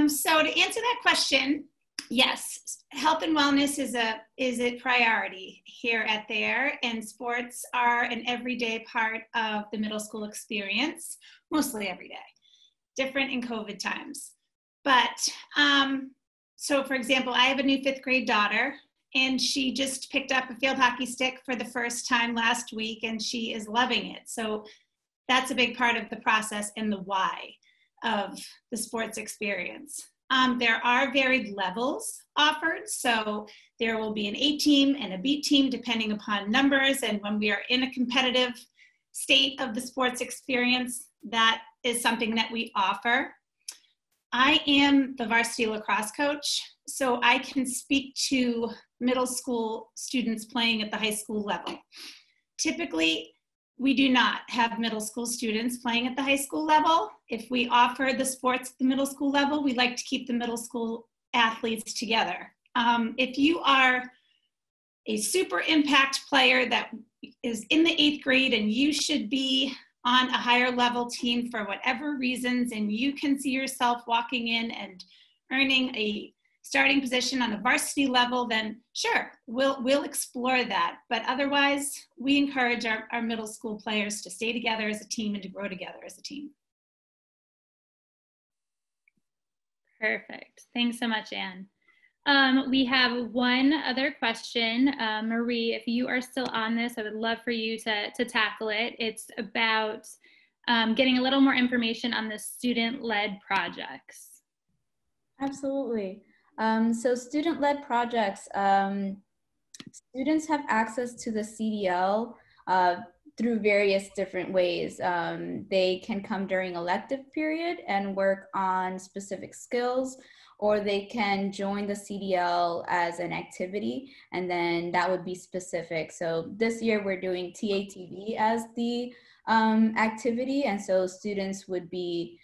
So to answer that question, yes, health and wellness is a priority here at Thayer, and sports are an everyday part of the middle school experience, mostly every day, different in COVID times. But so for example, I have a new 5th grade daughter, and she just picked up a field hockey stick for the first time last week, and she is loving it. So that's a big part of the process and the why of the sports experience. There are varied levels offered. So there will be an A team and a B team depending upon numbers. And when we are in a competitive state of the sports experience, that is something that we offer. I am the varsity lacrosse coach, so I can speak to middle school students playing at the high school level. Typically, we do not have middle school students playing at the high school level. If we offer the sports at the middle school level, we like to keep the middle school athletes together. If you are a super impact player that is in the 8th grade and you should be on a higher level team for whatever reasons, and you can see yourself walking in and earning a starting position on the varsity level, then sure, we'll explore that. But otherwise, we encourage our middle school players to stay together as a team and to grow together as a team. Perfect. Thanks so much, Anne. We have one other question. Marie, if you are still on this, I would love for you to tackle it. It's about getting a little more information on the student-led projects. Absolutely. So student-led projects, students have access to the CDL through various different ways. They can come during elective period and work on specific skills, or they can join the CDL as an activity, and then that would be specific. So this year we're doing TATV as the activity, and so students would be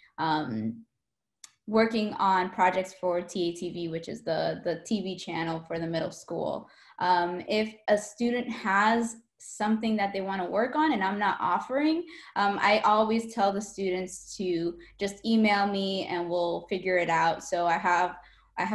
working on projects for TATV, which is the TV channel for the middle school. If a student has something that they want to work on and I'm not offering, I always tell the students to just email me and we'll figure it out. So I have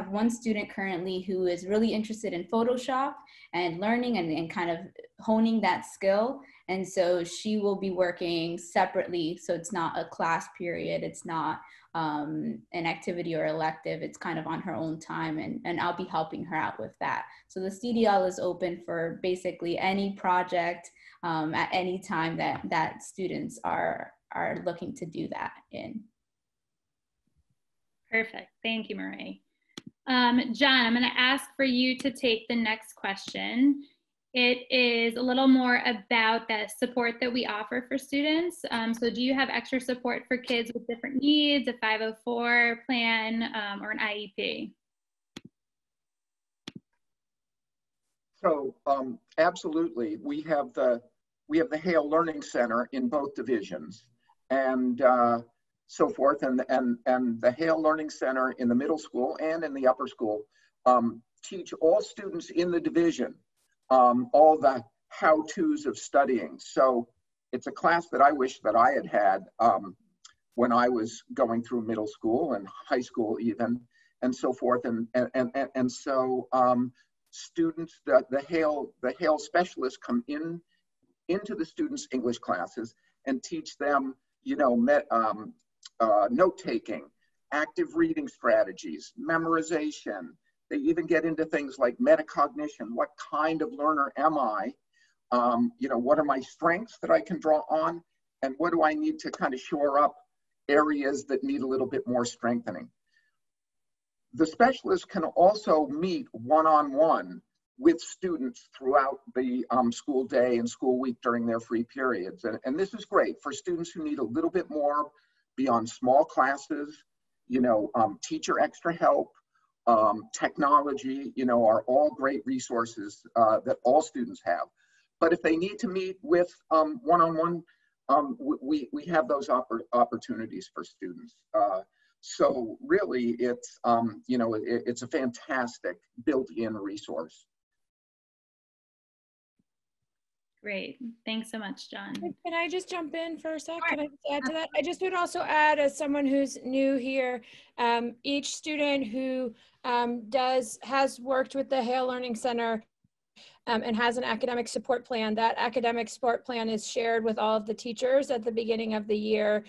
one student currently who is really interested in Photoshop and learning and kind of honing that skill. And so she will be working separately. So it's not a class period. It's not an activity or elective. It's kind of on her own time, and I'll be helping her out with that. So the CDL is open for basically any project at any time that students are looking to do that in. Perfect. Thank you, Marie. John, I'm going to ask for you to take the next question. It is a little more about the support that we offer for students. So do you have extra support for kids with different needs, a 504 plan, or an IEP? So absolutely, we have the Hale Learning Center in both divisions, and so forth, and the Hale Learning Center in the middle school and in the upper school teach all students in the division all the how-tos of studying. So it's a class that I wish that I had had when I was going through middle school and high school even, and so forth. And so students, the Hale specialists come into the students' English classes and teach them, you know, note-taking, active reading strategies, memorization. They even get into things like metacognition. What kind of learner am I? You know, what are my strengths that I can draw on? And what do I need to kind of shore up areas that need a little bit more strengthening? The specialists can also meet one-on-one with students throughout the school day and school week during their free periods. And this is great for students who need a little bit more beyond small classes, you know, teacher extra help, technology, you know, are all great resources that all students have. But if they need to meet with one-on-one, we have those opportunities for students. So really, it's, you know, it's a fantastic built-in resource. Great. Thanks so much, John. Can I just jump in for a sec? Can I just add to that? I just would also add, as someone who's new here, each student who has worked with the Hale Learning Center and has an academic support plan, that academic support plan is shared with all of the teachers at the beginning of the year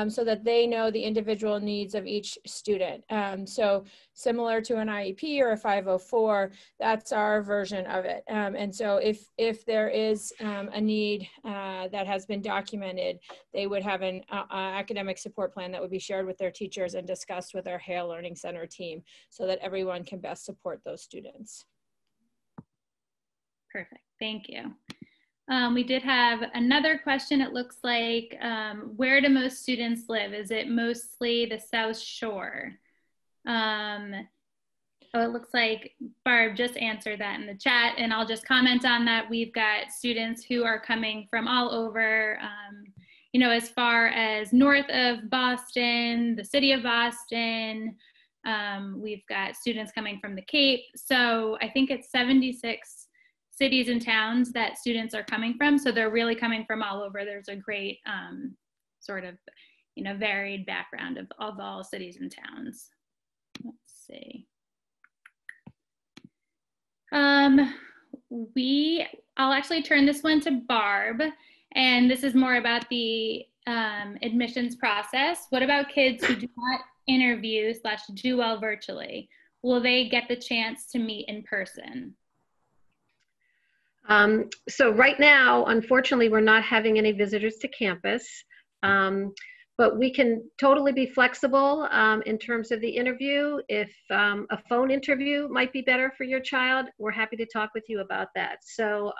so that they know the individual needs of each student. So similar to an IEP or a 504, that's our version of it. And so if there is a need that has been documented, they would have an academic support plan that would be shared with their teachers and discussed with our Hale Learning Center team so that everyone can best support those students. Perfect, thank you. We did have another question. It looks like, where do most students live? Is it mostly the South Shore? Oh, it looks like Barb just answered that in the chat, and I'll just comment on that. We've got students who are coming from all over, you know, as far as north of Boston, the city of Boston. We've got students coming from the Cape. So I think it's 76 cities and towns that students are coming from. So they're really coming from all over. There's a great sort of, you know, varied background of all cities and towns. Let's see. I'll actually turn this one to Barb, and this is more about the admissions process. What about kids who do not interview / do well virtually? Will they get the chance to meet in person? So right now, unfortunately, we're not having any visitors to campus. But we can totally be flexible in terms of the interview. If a phone interview might be better for your child, we're happy to talk with you about that. So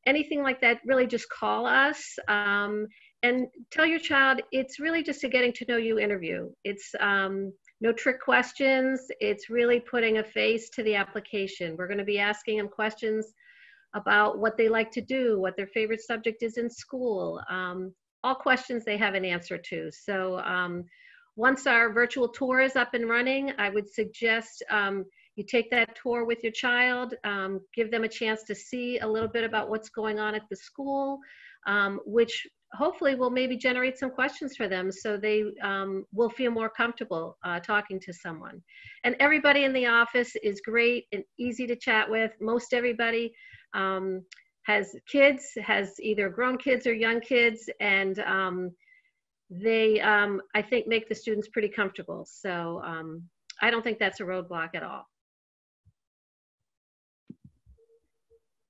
anything like that, really just call us and tell your child it's really just a getting to know you interview. It's no trick questions. It's really putting a face to the application. We're going to be asking them questions about what they like to do, what their favorite subject is in school, all questions they have an answer to. So once our virtual tour is up and running, I would suggest you take that tour with your child, give them a chance to see a little bit about what's going on at the school, which hopefully will maybe generate some questions for them so they will feel more comfortable talking to someone. And everybody in the office is great and easy to chat with. Most everybody has kids, has either grown kids or young kids, and they, I think, make the students pretty comfortable. So I don't think that's a roadblock at all.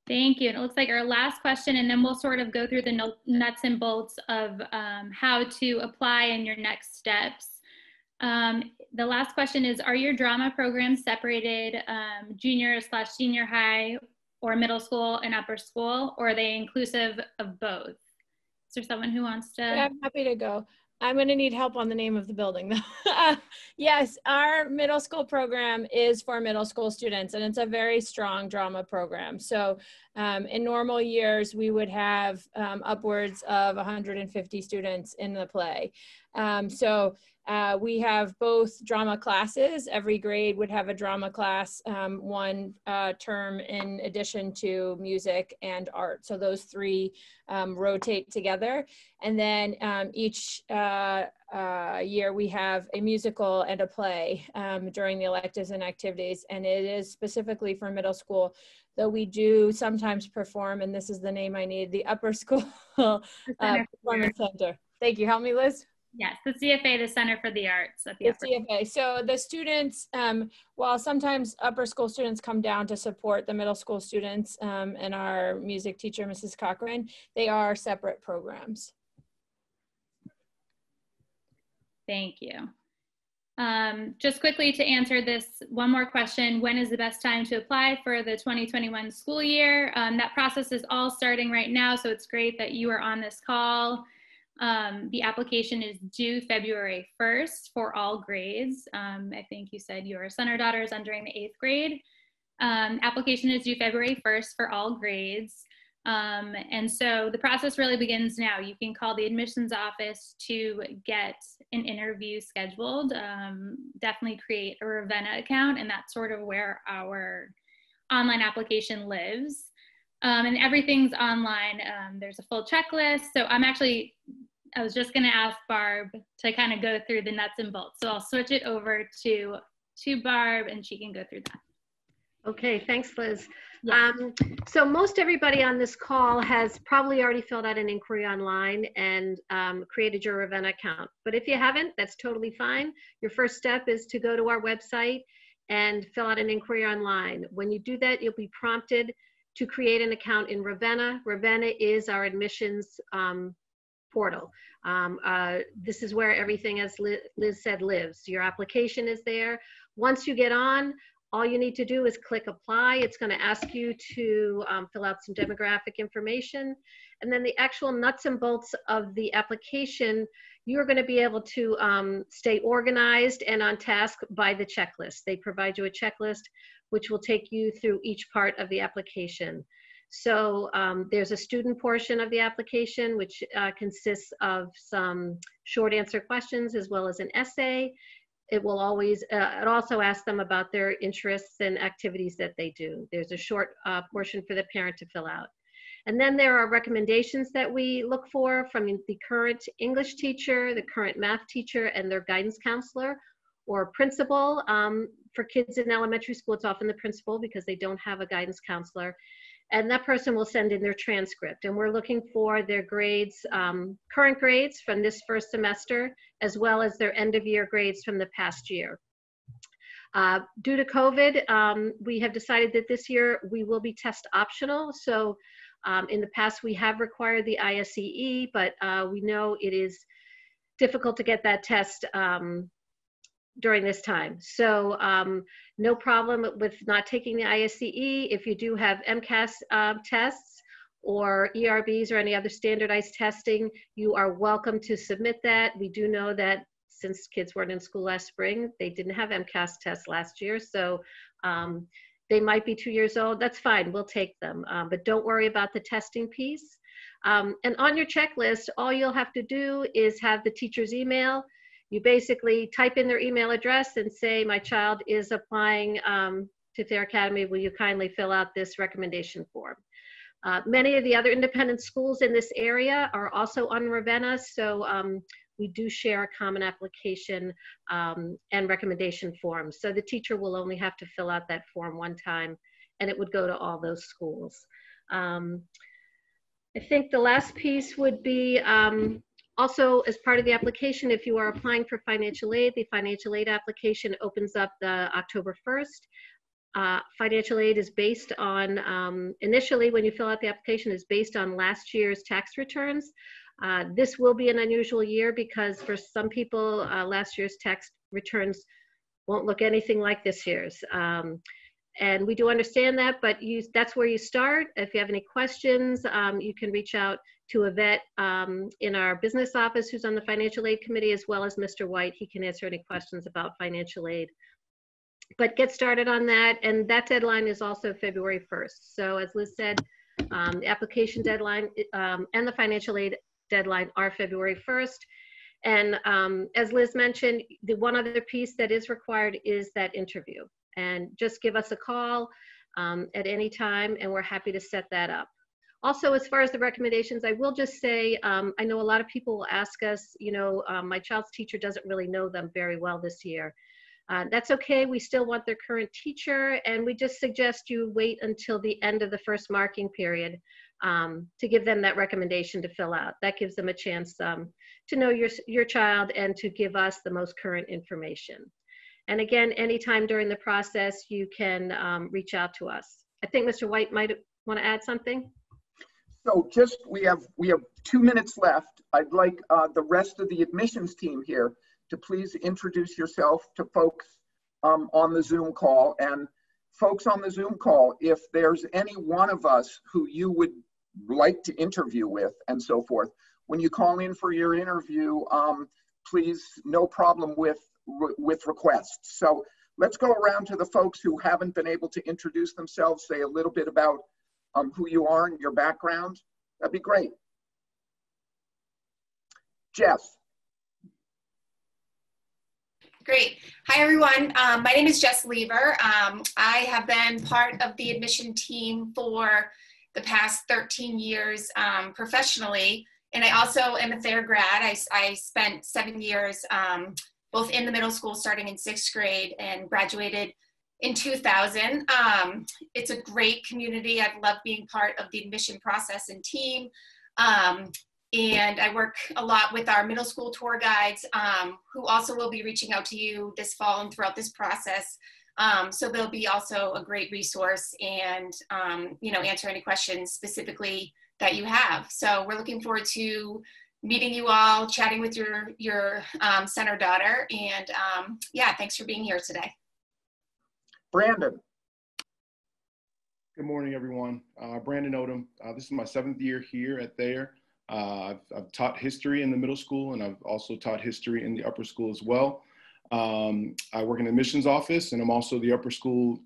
Thank you. And it looks like our last question, and then we'll sort of go through the nuts and bolts of how to apply in your next steps. The last question is, are your drama programs separated junior/senior high or middle school and upper school, or are they inclusive of both? Is there someone who wants to? Yeah, I'm happy to go. I'm going to need help on the name of the building though. Yes, our middle school program is for middle school students, and it's a very strong drama program. So in normal years, we would have upwards of 150 students in the play. We have both drama classes. Every grade would have a drama class, one term in addition to music and art. So those three rotate together. And then each year we have a musical and a play during the electives and activities. And it is specifically for middle school, though we do sometimes perform, and this is the name I need, the upper school performance center. Thank you. Help me, Liz. Yes, the CFA, the Center for the Arts. At the CFA. So the students, while sometimes upper school students come down to support the middle school students and our music teacher, Mrs. Cochran, they are separate programs. Thank you. Just quickly to answer this one more question, when is the best time to apply for the 2021 school year? That process is all starting right now, so it's great that you are on this call. The application is due February 1st for all grades. I think you said your son or daughter is entering the 8th grade. Application is due February 1st for all grades. And so the process really begins now. You can call the admissions office to get an interview scheduled. Definitely create a Ravenna account, and that's sort of where our online application lives. And everything's online. There's a full checklist. So I was just gonna ask Barb to kind of go through the nuts and bolts. So I'll switch it over to Barb and she can go through that. Okay, thanks, Liz. Yeah. So most everybody on this call has probably already filled out an inquiry online and created your Ravenna account. But if you haven't, that's totally fine. Your first step is to go to our website and fill out an inquiry online. When you do that, you'll be prompted to create an account in Ravenna. Ravenna is our admissions portal. This is where everything, as Liz said, lives. Your application is there. Once you get on, all you need to do is click apply. It's going to ask you to fill out some demographic information. And then the actual nuts and bolts of the application, you're going to be able to stay organized and on task by the checklist. They provide you a checklist which will take you through each part of the application. So there's a student portion of the application, which consists of some short answer questions as well as an essay. It will always, it also asks them about their interests and activities that they do. There's a short portion for the parent to fill out. And then there are recommendations that we look for from the current English teacher, the current math teacher, and their guidance counselor or principal. For kids in elementary school, it's often the principal because they don't have a guidance counselor. And that person will send in their transcript. And we're looking for their grades, current grades from this first semester, as well as their end of year grades from the past year. Due to COVID, we have decided that this year we will be test optional. So in the past, we have required the ISEE, but we know it is difficult to get that test during this time. So no problem with not taking the ISCE. If you do have MCAS tests or ERBs or any other standardized testing, you are welcome to submit that. We do know that since kids weren't in school last spring, they didn't have MCAS tests last year. So they might be 2 years old. That's fine, we'll take them. But don't worry about the testing piece. And on your checklist, all you'll have to do is have the teacher's email. You basically type in their email address and say, my child is applying to Thayer Academy. Will you kindly fill out this recommendation form? Many of the other independent schools in this area are also on Ravenna, so we do share a common application and recommendation form. So the teacher will only have to fill out that form one time, and it would go to all those schools. I think the last piece would be also, as part of the application, if you are applying for financial aid, the financial aid application opens up the October 1st. Financial aid is based on, initially when you fill out the application, is based on last year's tax returns. This will be an unusual year because for some people, last year's tax returns won't look anything like this year's. And we do understand that, but that's where you start. If you have any questions, you can reach out to a vet in our business office who's on the financial aid committee, as well as Mr. White. He can answer any questions about financial aid. But get started on that, and that deadline is also February 1st. So as Liz said, the application deadline and the financial aid deadline are February 1st. And as Liz mentioned, the one other piece that is required is that interview. And just give us a call at any time, and we're happy to set that up. Also, as far as the recommendations, I will just say, I know a lot of people will ask us, you know, my child's teacher doesn't really know them very well this year. That's okay, we still want their current teacher, and we just suggest you wait until the end of the first marking period to give them that recommendation to fill out. That gives them a chance to know your child and to give us the most current information. And again, anytime during the process, you can reach out to us. I think Mr. White might want to add something. So just, we have 2 minutes left. I'd like the rest of the admissions team here to please introduce yourself to folks on the Zoom call. And folks on the Zoom call, if there's any one of us who you would like to interview with and so forth, when you call in for your interview, please, no problem with requests. So let's go around to the folks who haven't been able to introduce themselves, say a little bit about who you are and your background. That'd be great. Jess. Great. Hi, everyone. My name is Jess Lever. I have been part of the admission team for the past 13 years professionally, and I also am a Thayer grad. I spent 7 years both in the middle school, starting in 6th grade, and graduated in 2000. It's a great community. I've loved being part of the admission process and team. And I work a lot with our middle school tour guides, who also will be reaching out to you this fall and throughout this process. So they'll be also a great resource and, you know, answer any questions specifically that you have. So we're looking forward to meeting you all, chatting with your son or daughter. And yeah, thanks for being here today. Brandon. Good morning, everyone. Brandon Odom. This is my 7th year here at Thayer. I've taught history in the middle school, and I've also taught history in the upper school as well. I work in the admissions office, and I'm also the upper school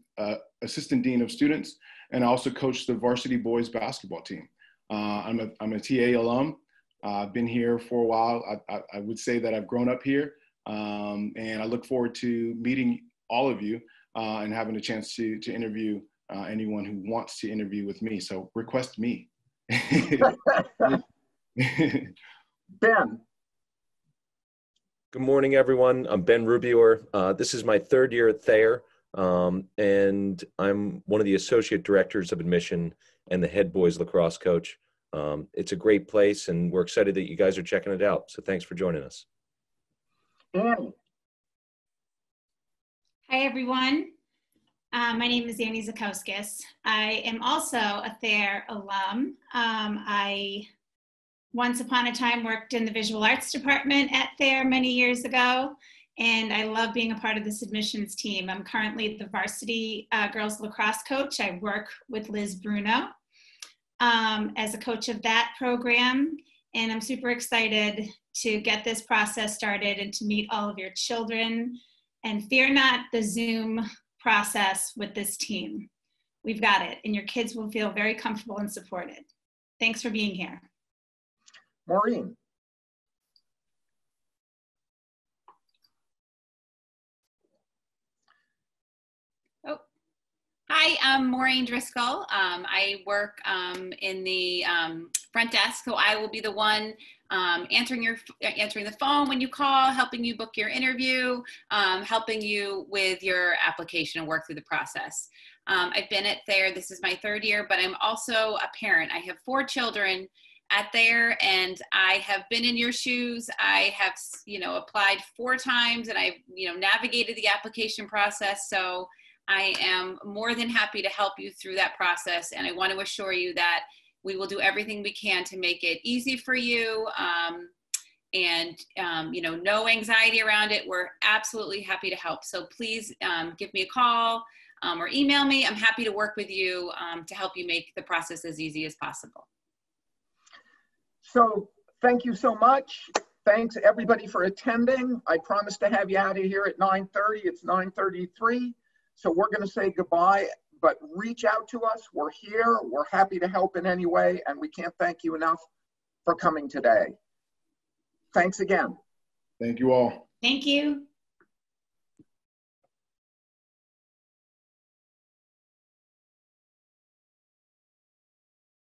assistant dean of students, and I also coach the varsity boys basketball team. I'm a TA alum. I've been here for a while. I would say that I've grown up here, and I look forward to meeting all of you and having a chance to interview anyone who wants to interview with me. So request me. Ben. Good morning, everyone. I'm Ben Rubior. This is my 3rd year at Thayer, and I'm one of the associate directors of admission and the head boys lacrosse coach. It's a great place, and we're excited that you guys are checking it out. So thanks for joining us. Annie. Hi, everyone. My name is Annie Zakowskis. I am also a Thayer alum. I once upon a time worked in the visual arts department at Thayer many years ago, and I love being a part of this admissions team. I'm currently the varsity girls lacrosse coach. I work with Liz Bruno as a coach of that program, and I'm super excited to get this process started and to meet all of your children. And fear not the Zoom process with this team. We've got it, and your kids will feel very comfortable and supported. Thanks for being here. Maureen. Oh, hi, I'm Maureen Driscoll. I work in the front desk, so I will be the one answering the phone when you call, helping you book your interview, helping you with your application and work through the process. I've been at Thayer, this is my 3rd year, but I'm also a parent. I have 4 children at Thayer, and I have been in your shoes. I have, applied 4 times, and I've, navigated the application process. So I am more than happy to help you through that process. And I want to assure you that we will do everything we can to make it easy for you. No anxiety around it. We're absolutely happy to help. So please give me a call or email me. I'm happy to work with you to help you make the process as easy as possible. So thank you so much. Thanks everybody for attending. I promised to have you out of here at 9:30. It's 9:33. So we're going to say goodbye, but reach out to us. We're here. We're happy to help in any way. And we can't thank you enough for coming today. Thanks again. Thank you all. Thank you.